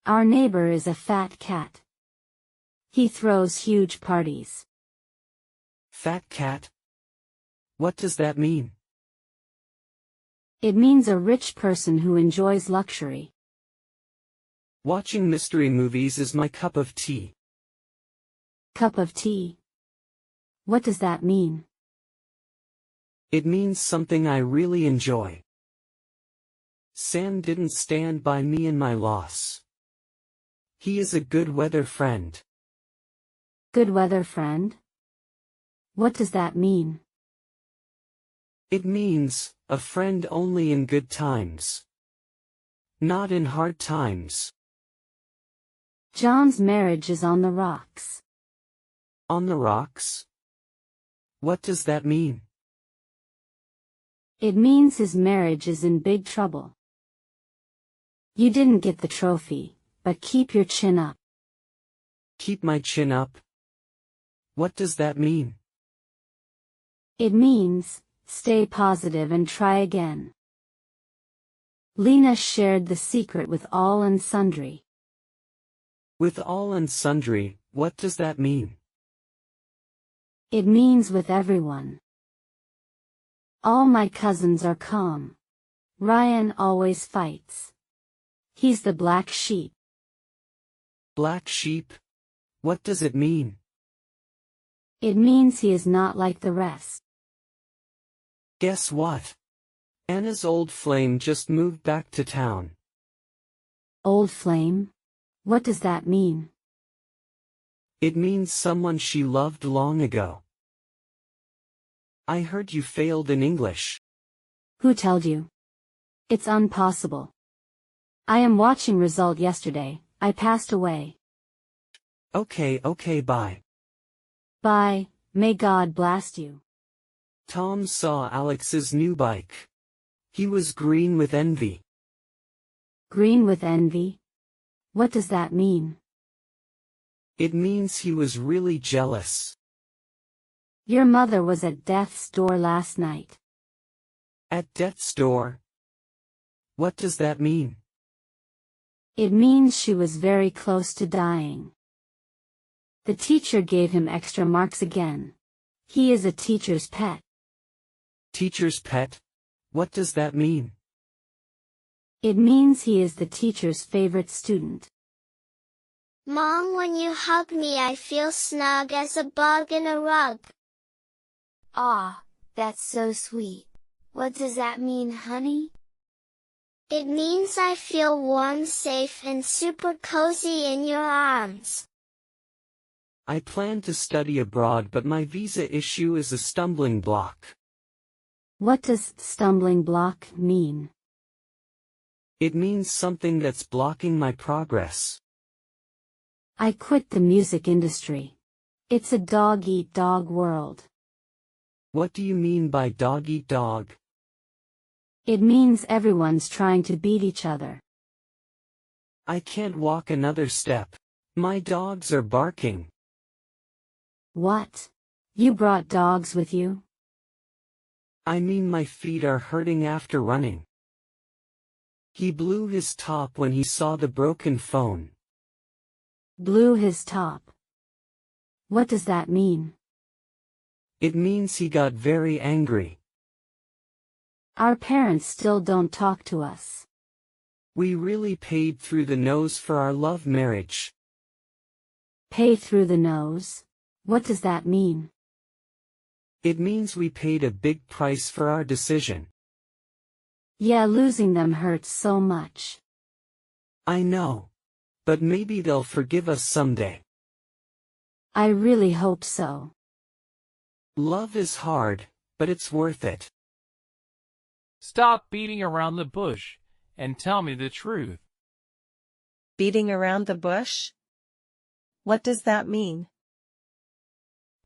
Our neighbor is a fat cat. He throws huge parties. Fat cat? What does that mean? It means a rich person who enjoys luxury. Watching mystery movies is my cup of tea. Cup of tea. What does that mean? It means something I really enjoy. Sam didn't stand by me in my loss. He is a good weather friend. Good weather friend? What does that mean? It means, a friend only in good times. Not in hard times. John's marriage is on the rocks. On the rocks? What does that mean? It means his marriage is in big trouble. You didn't get the trophy, but keep your chin up. Keep my chin up? What does that mean? It means, stay positive and try again. Lena shared the secret with all and sundry. With all and sundry, what does that mean? It means with everyone. All my cousins are calm. Ryan always fights. He's the black sheep. Black sheep? What does it mean? It means he is not like the rest. Guess what? Anna's old flame just moved back to town. Old flame? What does that mean? It means someone she loved long ago. I heard you failed in English. Who told you? It's impossible. I am watching result yesterday. I passed away. Okay, bye. Bye, may God blast you. Tom saw Alex's new bike. He was green with envy. Green with envy? What does that mean? It means he was really jealous. Your mother was at death's door last night. At death's door? What does that mean? It means she was very close to dying. The teacher gave him extra marks again. He is a teacher's pet. Teacher's pet? What does that mean? It means he is the teacher's favorite student. Mom, when you hug me I feel snug as a bug in a rug. Ah, that's so sweet. What does that mean, honey? It means I feel warm, safe and super cozy in your arms. I plan to study abroad but my visa issue is a stumbling block. What does stumbling block mean? It means something that's blocking my progress. I quit the music industry. It's a dog-eat-dog world. What do you mean by dog-eat-dog? It means everyone's trying to beat each other. I can't walk another step. My dogs are barking. What? You brought dogs with you? I mean my feet are hurting after running. He blew his top when he saw the broken phone. Blew his top. What does that mean? It means he got very angry. Our parents still don't talk to us. We really paid through the nose for our love marriage. Pay through the nose? What does that mean? It means we paid a big price for our decision. Yeah, losing them hurts so much. I know. But maybe they'll forgive us someday. I really hope so. Love is hard, but it's worth it. Stop beating around the bush, and tell me the truth. Beating around the bush? What does that mean?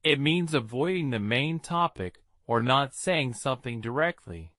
It means avoiding the main topic or not saying something directly.